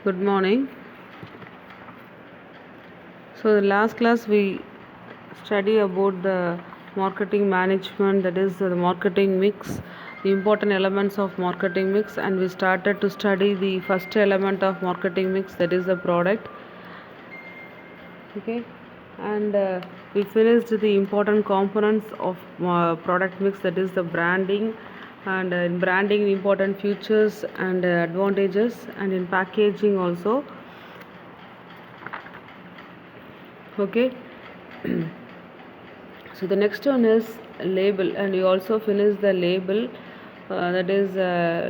Good morning. So the last class we study about the marketing management, that is the marketing mix, the important elements of marketing mix, and we started to study the first element of marketing mix, that is the product. Okay, and we finished the important components of product mix, that is the branding, and in branding the important features and advantages, and in packaging also. Okay. So the next one is label, and you also finish the label. That is,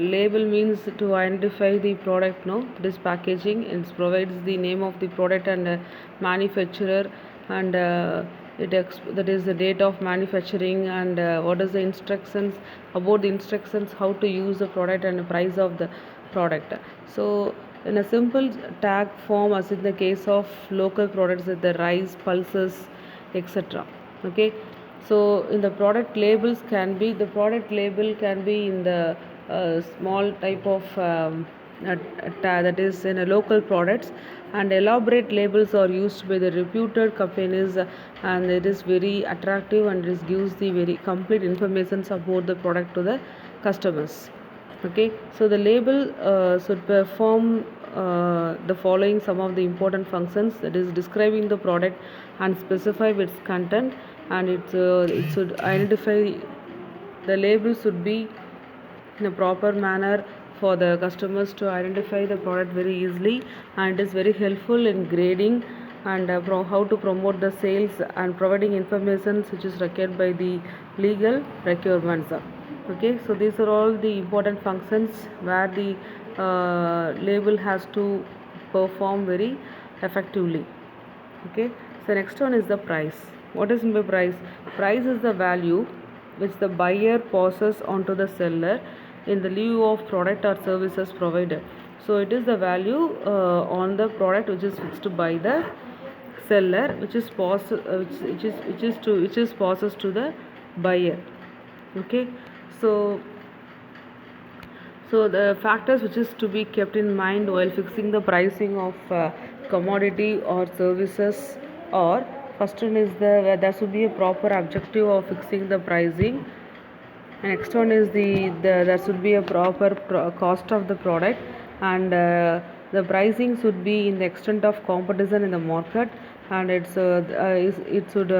label means to identify the product. No, that is packaging. It provides the name of the product and manufacturer, and that is the date of manufacturing, and what is the instructions about the instructions, how to use the product, and the price of the product. So in a simple tag form, as in the case of local products, the rice, pulses, etc. Okay, so in the product labels can be, the product label can be in the small type of that is in a local products, and elaborate labels are used by the reputed companies, and it is very attractive, and it gives the very complete information about the product to the customers. Okay, so the label should perform the following some of the important functions, that is describing the product and specify its content, and it should identify, the label should be in a proper manner for the customers to identify the product very easily, and it is very helpful in grading and how to promote the sales and providing information which is required by the legal requirements. Okay, so these are all the important functions where the label has to perform very effectively. Okay, so next one is the price. What is the price? Price is the value which the buyer passes on to the seller in the lieu of product or services provided. So it is the value on the product which is fixed by the seller, which is passes to the buyer. Okay, so the factors which is to be kept in mind while fixing the pricing of commodity or services, or first one is there should be a proper objective of fixing the pricing, and next one is there should be a proper cost of the product, and the pricing should be in the extent of competition in the market, and it should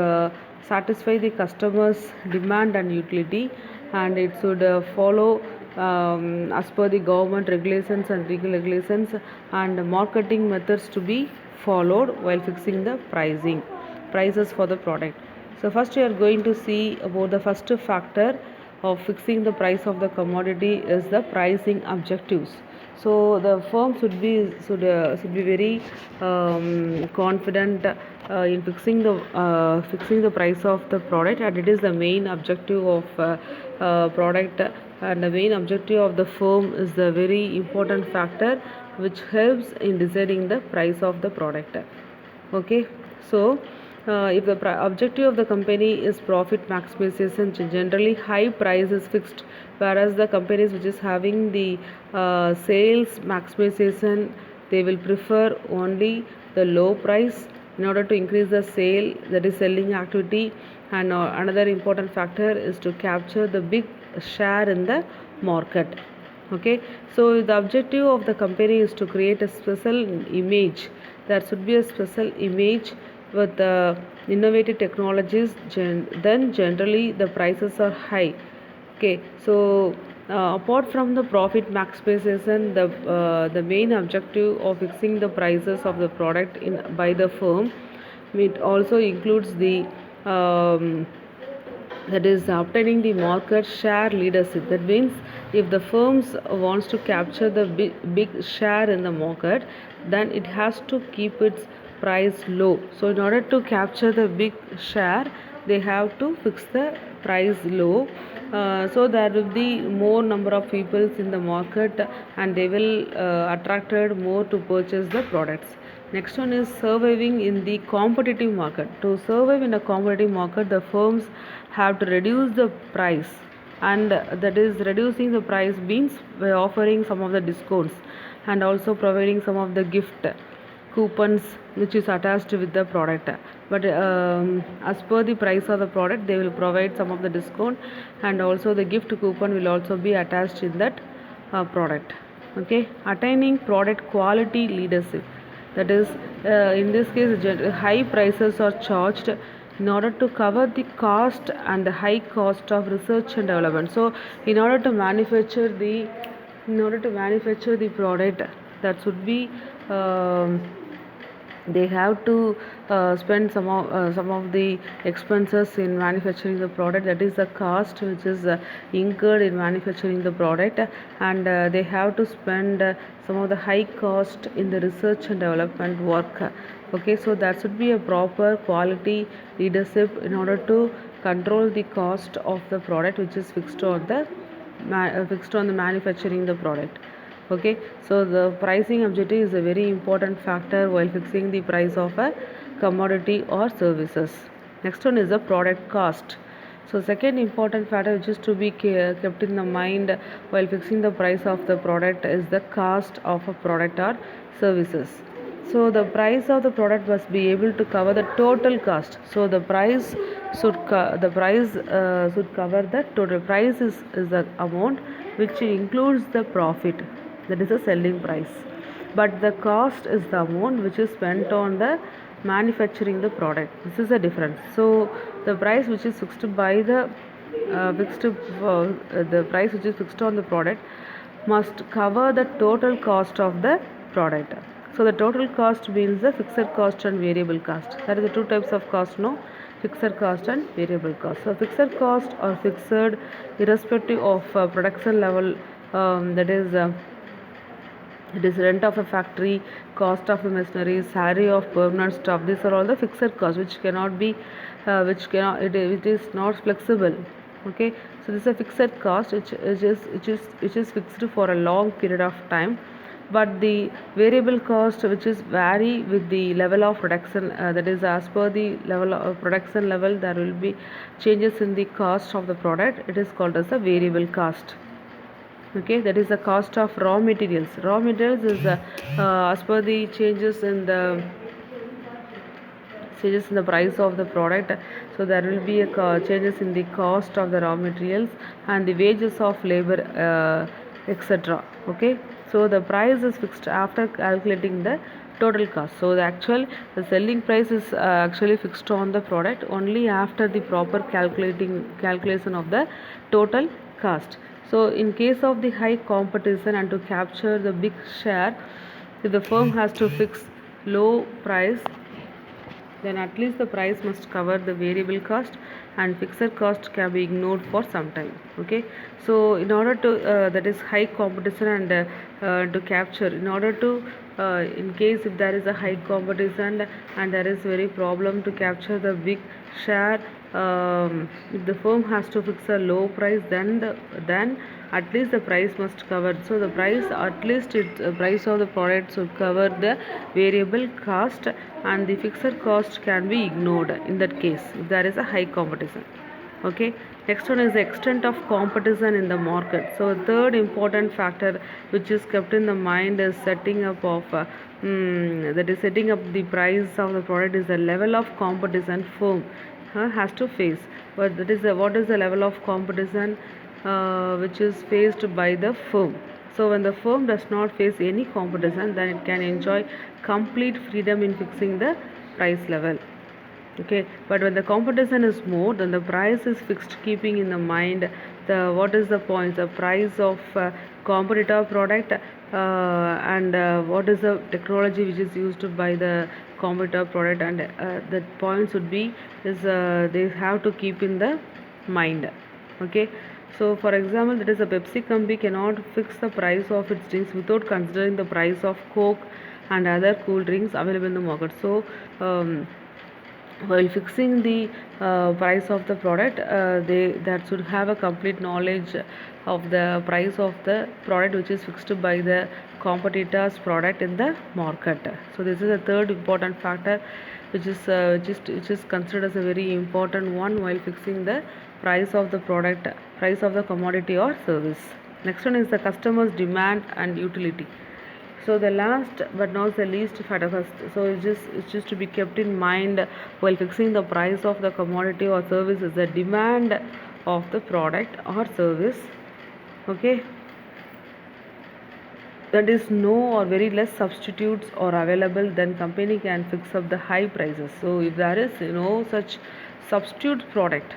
satisfy the customers demand and utility, and it should follow as per the government regulations and legal regulations, and marketing methods to be followed while fixing the prices for the product. So first we are going to see about the first factor of fixing the price of the commodity is the pricing objectives. So the firm should be very confident in fixing the price of the product, and it is the main objective of product, and the main objective of the firm is the very important factor which helps in deciding the price of the product. Okay, so if the objective of the company is profit maximization, generally high price is fixed, whereas the companies which is having the sales maximization, they will prefer only the low price in order to increase the sale, that is selling activity, and another important factor is to capture the big share in the market. Okay, so the objective of the company is to create a special image. There should be a special image with innovative technologies, then generally the prices are high. Okay, so apart from the profit maximization, the main objective of fixing the prices of the product by the firm, it also includes the that is obtaining the market share leadership. That means if the firms wants to capture the big share in the market, then it has to keep its price low. So in order to capture the big share, they have to fix the price low, so there will be more number of people in the market, and they will attracted more to purchase the products. Next one is surviving in the competitive market. To survive in a competitive market, the firms have to reduce the price, and that is reducing the price means by offering some of the discounts, and also providing some of the gift coupons which is attached with the product. But as per the price of the product, they will provide some of the discount, and also the gift coupon will also be attached in that product. Okay, attaining product quality leadership, that is, in this case high prices are charged in order to cover the cost and the high cost of research and development. So in order to manufacture the product, that should be they have to spend some of the expenses in manufacturing the product, that is the cost which is incurred in manufacturing the product, and they have to spend some of the high cost in the research and development work. Okay, so that should be a proper quality leadership in order to control the cost of the product which is fixed on the manufacturing the product. Okay, so the pricing objective is a very important factor while fixing the price of a commodity or services. Next one is the product cost. So second important factor which is to be kept in the mind while fixing the price of the product is the cost of a product or services. So the price of the product must be able to cover the total cost. So the price should cover the total price is the amount which includes the profit, that is the selling price, but the cost is the amount which is spent on the manufacturing the product. This is the difference. So the price which is fixed by the price which is fixed on the product must cover the total cost of the product. So the total cost means the fixed cost and variable cost. There are the two types of cost, no? Fixed cost and variable cost. So fixed cost or fixed irrespective of production level, that is it is rent of a factory, cost of the machinery, salary of permanent staff. These are all the fixed costs which cannot be, it is not flexible. Okay, so this is a fixed cost which is fixed for a long period of time. But the variable cost which is vary with the level of production, that is as per the level of production level there will be changes in the cost of the product. It is called as a variable cost. Okay, that is the cost of raw materials. Raw materials is as per the changes in the price of the product, so there will be a changes in the cost of the raw materials and the wages of labor, etc. Okay, so the price is fixed after calculating the total cost. So the selling price is actually fixed on the product only after the proper calculation of the total cost. So in case of the high competition and to capture the big share, if the firm has to fix low price, then at least the price must cover the variable cost and fixed cost can be ignored for some time. Okay, so in order to that is high competition and to capture, in order to in case if there is a high competition and there is very problem to capture the big share, if the firm has to fix a low price, then at least the price must cover. So the price, at least price of the product should cover the variable cost and the fixed cost can be ignored in that case if there is a high competition. Okay, next one is the extent of competition in the market. So third important factor which is kept in the mind is setting up the price of the product is the level of competition firm has to face. But what is the level of competition which is faced by the firm? So when the firm does not face any competition, then it can enjoy complete freedom in fixing the price level. Okay, but when the competition is more, then the price is fixed keeping in the mind what is the point, the price of competitor product, and what is the technology which is used by the competitor product, and the points would be is they have to keep in the mind. Okay, so for example, that is a Pepsi company cannot fix the price of its drinks without considering the price of Coke and other cool drinks available in the market. So while fixing the price of the product, they that should have a complete knowledge of the price of the product which is fixed by the competitor's product in the market. So this is the third important factor which is considered as a very important one while fixing the price of the product, price of the commodity or service. Next one is the customer's demand and utility. So the last but not the least factor first. So it's just to be kept in mind while fixing the price of the commodity or service is the demand of the product or service. Okay, that is no or very less substitutes are available, then company can fix up the high prices. So if there is no such substitute product,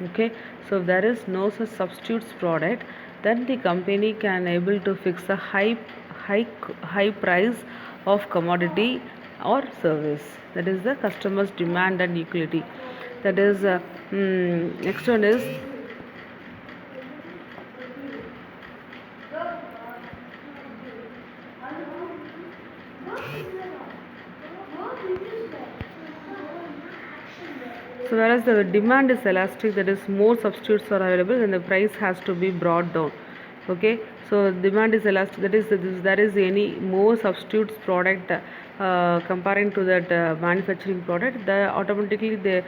okay, so if there is no such substitutes product, then the company can able to fix a high high price of commodity or service. That is the customer's demand and utility. That is next one is so whereas the demand is elastic, that is more substitutes are available, then the price has to be brought down. Okay, so demand is elastic, that is there is any more substitutes product comparing to that manufacturing product, the automatically the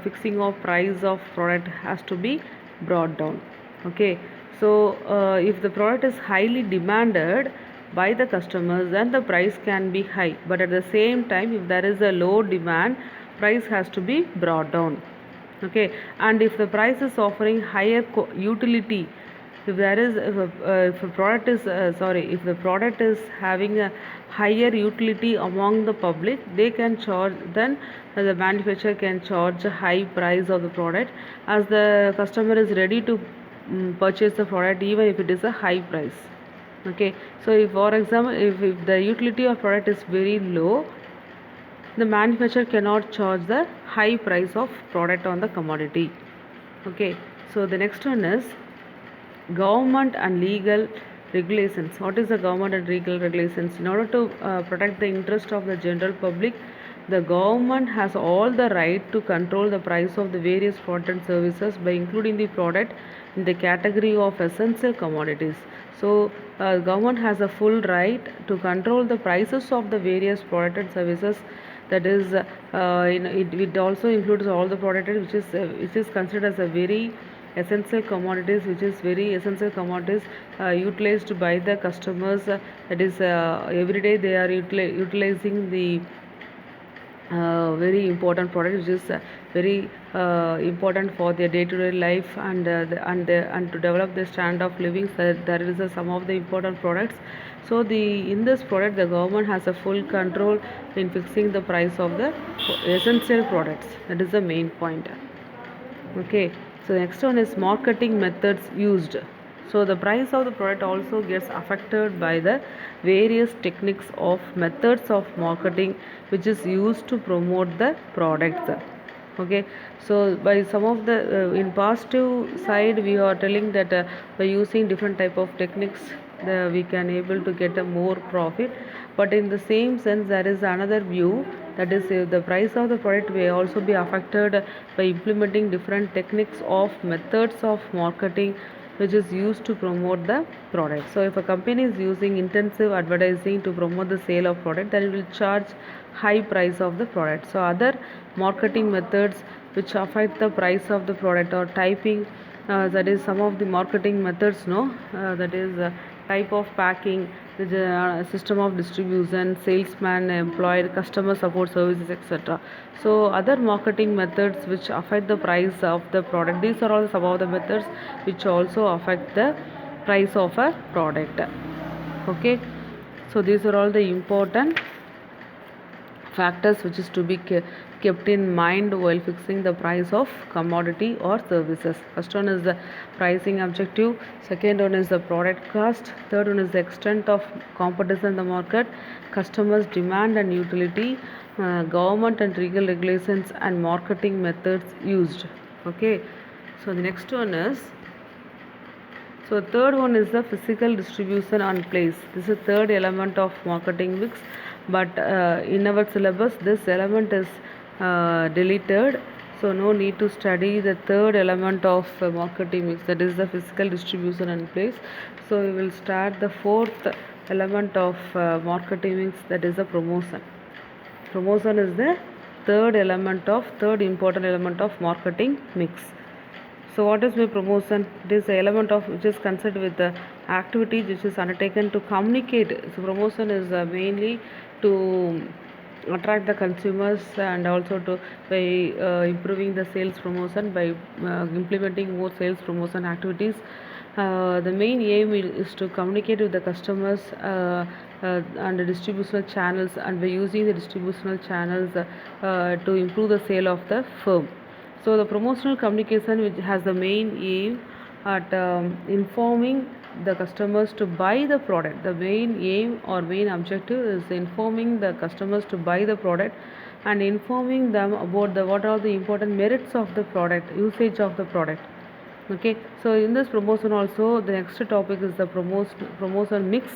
fixing of price of product has to be brought down. Okay, so if the product is highly demanded by the customers, then the price can be high, but at the same time if there is a low demand, price has to be brought down. Okay, and if the price is offering higher utility, if there is if a product is if the product is having a higher utility among the public, they can charge, then the manufacturer can charge a high price of the product, as the customer is ready to purchase the product even if it is a high price. Okay, so if for example if the utility of product is very low, the manufacturer cannot charge the high price of product on the commodity. Okay, so the next one is government and legal regulations. What is the government and legal regulations? In order to protect the interest of the general public, the government has all the right to control the price of the various products and services by including the product in the category of essential commodities. So government has a full right to control the prices of the various products and services. That is it also includes all the products which is considered as a very essential commodities, which is very essential commodities utilized by the customers. That is every day they are utilizing the very important product, which is very important for their day-to-day life, and to develop the standard of living. So there is some of the important products. So in this product, the government has a full control in fixing the price of the essential products. That is the main point. Okay, so next one is marketing methods used. So the price of the product also gets affected by the various techniques of methods of marketing which is used to promote the products. Okay, so by some of the in positive side we are telling that by using different type of techniques, we can able to get a more profit. But in the same sense there is another view, that is the price of the product may also be affected by implementing different techniques of methods of marketing which is used to promote the product. So if a company is using intensive advertising to promote the sale of product, then it will charge high price of the product. So other marketing methods which affect the price of the product or typing, that is some of the marketing methods, no, that is type of packing, the system of distribution, salesman employed, customer support services, etc. So other marketing methods which affect the price of the product, these are all some of the methods which also affect the price of a product. Okay, so these are all the important factors which is to be kept in mind while fixing the price of commodity or services. First one is the pricing objective, second one is the product cost, third one is the extent of competition in the market, customers demand and utility, government and legal regulations, and marketing methods used. Okay, so the next one is, so third one is the physical distribution and place. This is the third element of marketing mix, but in our syllabus this element is deleted, so no need to study the third element of marketing mix, that is the physical distribution and place. So we will start the fourth element of marketing mix, that is the promotion. Promotion is the third important element of marketing mix. So what is my promotion? It is the element of which is concerned with the activities which is undertaken to communicate. So promotion is mainly to attract the consumers and also to by improving the sales promotion by implementing more sales promotion activities. The main aim is to communicate with the customers and the distributional channels, and by using the distributional channels to improve the sale of the firm. So the promotional communication which has the main aim at informing the customers to buy the product. The main aim or main objective is informing the customers to buy the product and informing them about what are the important merits of the product, usage of the product. Okay, so in this promotion also the next topic is the promotion mix.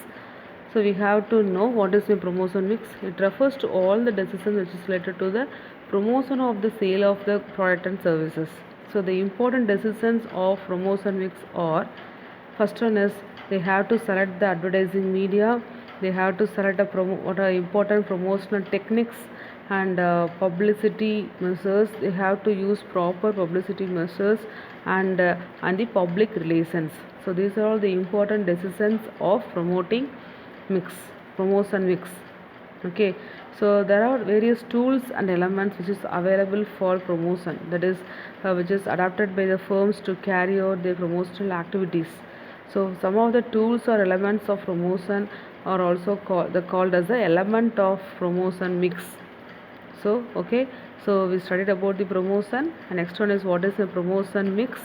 So we have to know what is the promotion mix. It refers to all the decisions which is related to the promotion of the sale of the product and services. So the important decisions of promotion mix are: first one is they have to select the advertising media, they have to select what are important promotional techniques and publicity measures. They have to use proper publicity measures and the public relations. So these are all the important decisions of promotion mix. Okay, so there are various tools and elements which is available for promotion, that is which is adapted by the firms to carry out their promotional activities. So some of the tools or elements of promotion are also called as the element of promotion mix. So okay, so we studied about the promotion, and next one is what is a promotion mix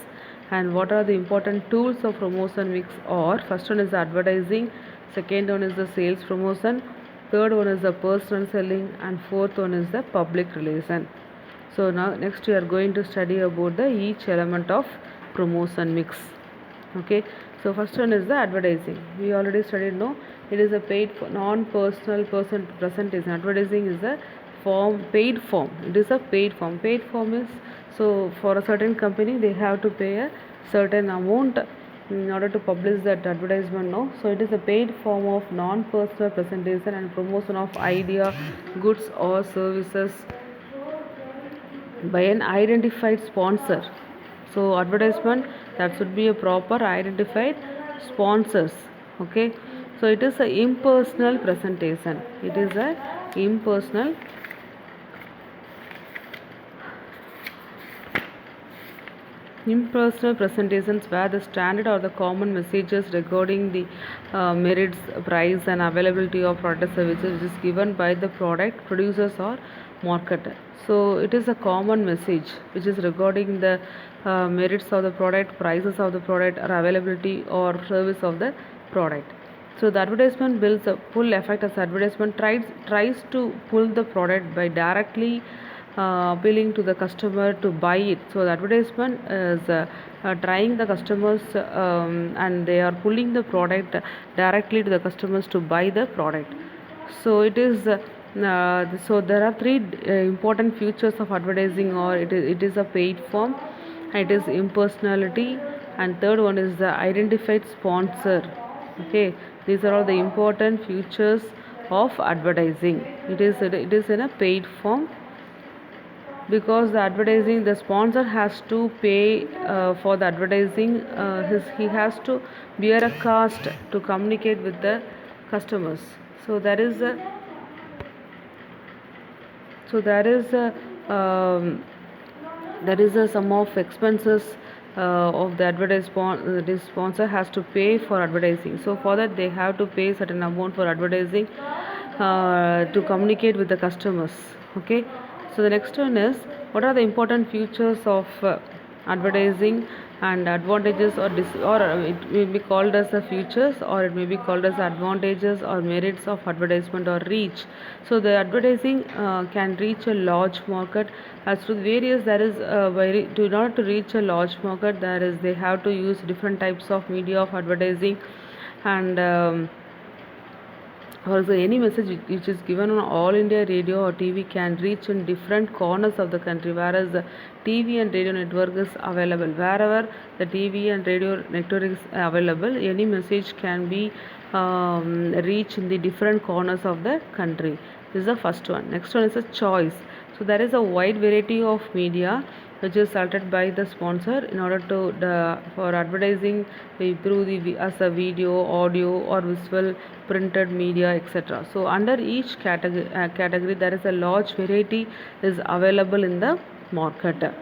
and what are the important tools of promotion mix. Or first one is the advertising, second one is the sales promotion, third one is the personal selling, and fourth one is the public relation. So now next we are going to study about the each element of promotion mix. Okay, so first one is the advertising. We already studied, no, it is a paid non-personal person presentation. Advertising is a paid form. It is a paid form is, so for a certain company they have to pay a certain amount in order to publish that advertisement, no. So it is a paid form of non-personal presentation and promotion of idea, goods or services by an identified sponsor. So advertisement, that should be a proper identified sponsors. Okay, so it is a impersonal presentation. It is a impersonal presentations where the standard or the common messages regarding the merits, price and availability of product services which is given by the product producers or marketer. So it is a common message which is regarding the merits of the product, prices of the product or availability or service of the product. So the advertisement builds a pull effect as advertisement tries to pull the product by directly appealing to the customer to buy it. So the advertisement is trying the customers and they are pulling the product directly to the customers to buy the product. So it is so there are three important features of advertising, or it is a paid form, it is impersonality, and third one is the identified sponsor. Okay, these are all the important features of advertising. It is in a paid form, because the advertising, the sponsor has to pay for the advertising. He has to bear a cost to communicate with the customers. So there is a sum of expenses of the this sponsor has to pay for advertising. So for that they have to pay certain amount for advertising to communicate with the customers. Okay, so the next one is what are the important features of advertising and advantages, or it may be called as the features, or it may be called as advantages or merits of advertisement or reach. So the advertising can reach a large market. As to various, there is in order to reach a large market, they have to use different types of media of advertising, and also any message which is given on All India Radio or TV can reach in different corners of the country, whereas the TV and radio network is available. Wherever the TV and radio network is available, any message can be reach in the different corners of the country. This is the first one. Next one is a choice. So there is a wide variety of media which is selected by the sponsor in order to for advertising through as a video, audio, or visual, printed media, etc. So under each category there is a large variety is available in the market.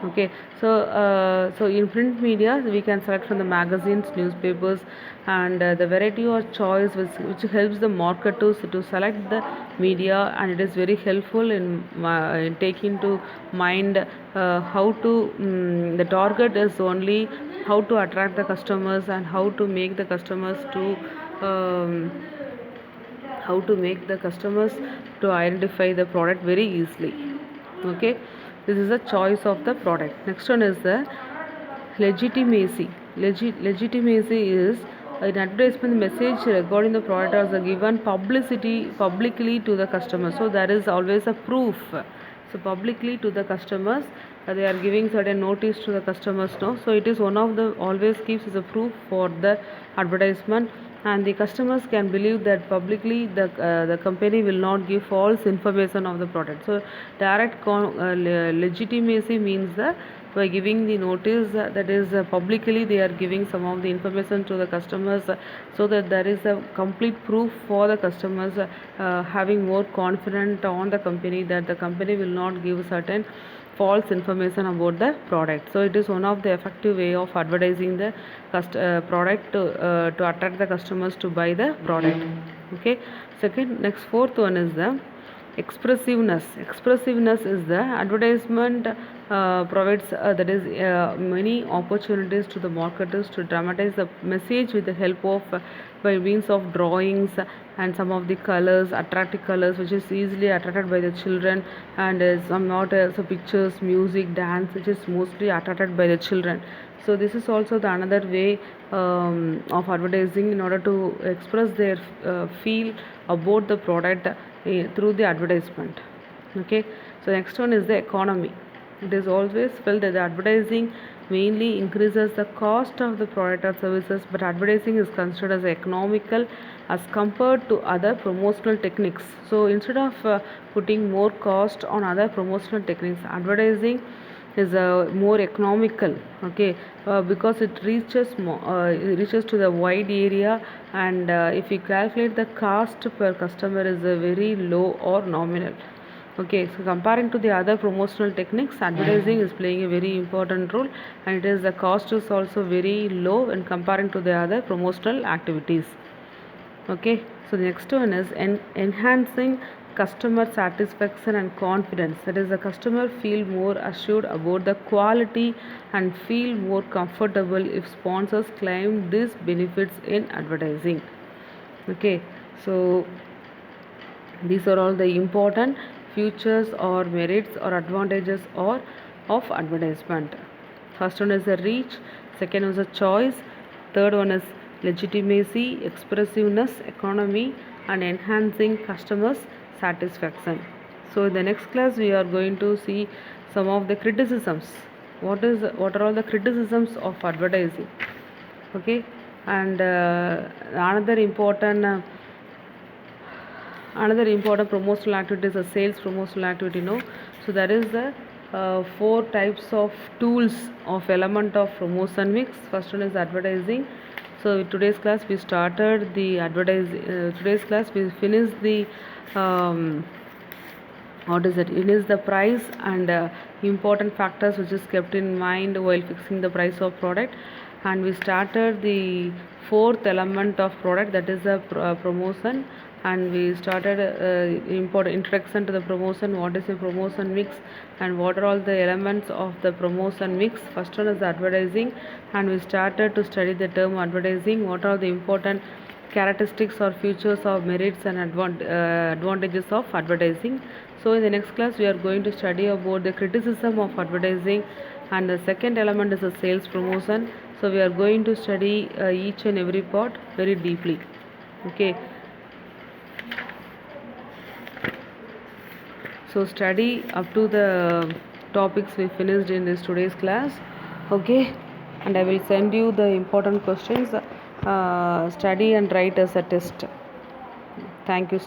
Okay, so in print media we can select from the magazines, newspapers, and the variety or choice which helps the marketers to select the media, and it is very helpful in taking to mind how to the target is only how to attract the customers and how to make the customers to identify the product very easily. Okay, this is the choice of the product. Next one is the legitimacy. Legitimacy is an advertisement message regarding the product as a given publicly to the customer. So there is always a proof. So publicly to the customers, they are giving certain notice to the customers. No, so it is one of the always gives as a proof for the advertisement, and the customers can believe that publicly the company will not give false information of the product. So direct legitimacy means that by giving the notice that is publicly they are giving some of the information to the customers, so that there is a complete proof for the customers having more confidence on the company, that the company will not give certain false information about the product. So it is one of the effective way of advertising the product to attract the customers to buy the product. Okay, next fourth one is the expressiveness. Expressiveness is the advertisement provides that is many opportunities to the marketers to dramatize the message with the help of by means of drawings and some of the colors, attractive colors, which is easily attracted by the children, and some not so pictures, music, dance, which is mostly attracted by the children. So this is also the another way of advertising in order to express their feel about the product through the advertisement. Okay, so next one is the economy. It is always felt that the advertising mainly increases the cost of the product or services, but advertising is considered as economical as compared to other promotional techniques. So instead of putting more cost on other promotional techniques, advertising is more economical. Okay, because it reaches to the wide area, and if you calculate the cost per customer is very low or nominal. Okay, so comparing to the other promotional techniques, advertising is playing a very important role, and it is the cost is also very low when comparing to the other promotional activities. Okay, so the next one is enhancing customer satisfaction and confidence. That is, the customer feel more assured about the quality and feel more comfortable if sponsors claim these benefits in advertising. Okay, so these are all the important features or merits or advantages or of advertisement. First one is the reach, second one is the choice, third one is legitimacy, expressiveness, economy, and enhancing customers satisfaction. So in the next class we are going to see some of the criticisms. What are all the criticisms of advertising? Okay, and another important promotional activity is a sales promotional activity. No, so there is the four types of tools of element of promotion mix. First one is advertising. So in today's class we started the advertising. Today's class we finished the what is it? It is the price and important factors which is kept in mind while fixing the price of product, and we started the fourth element of product, that is the promotion, and we started important introduction to the promotion, what is a promotion mix and what are all the elements of the promotion mix. First one is advertising, and we started to study the term advertising, what are the important characteristics or features of merits and advantages of advertising. So in the next class we are going to study about the criticism of advertising, and the second element is the sales promotion. So we are going to study each and every part very deeply. Okay, so study up to the topics we finished in this today's class. Okay, and I will send you the important questions. Study and write as a test. Thank you.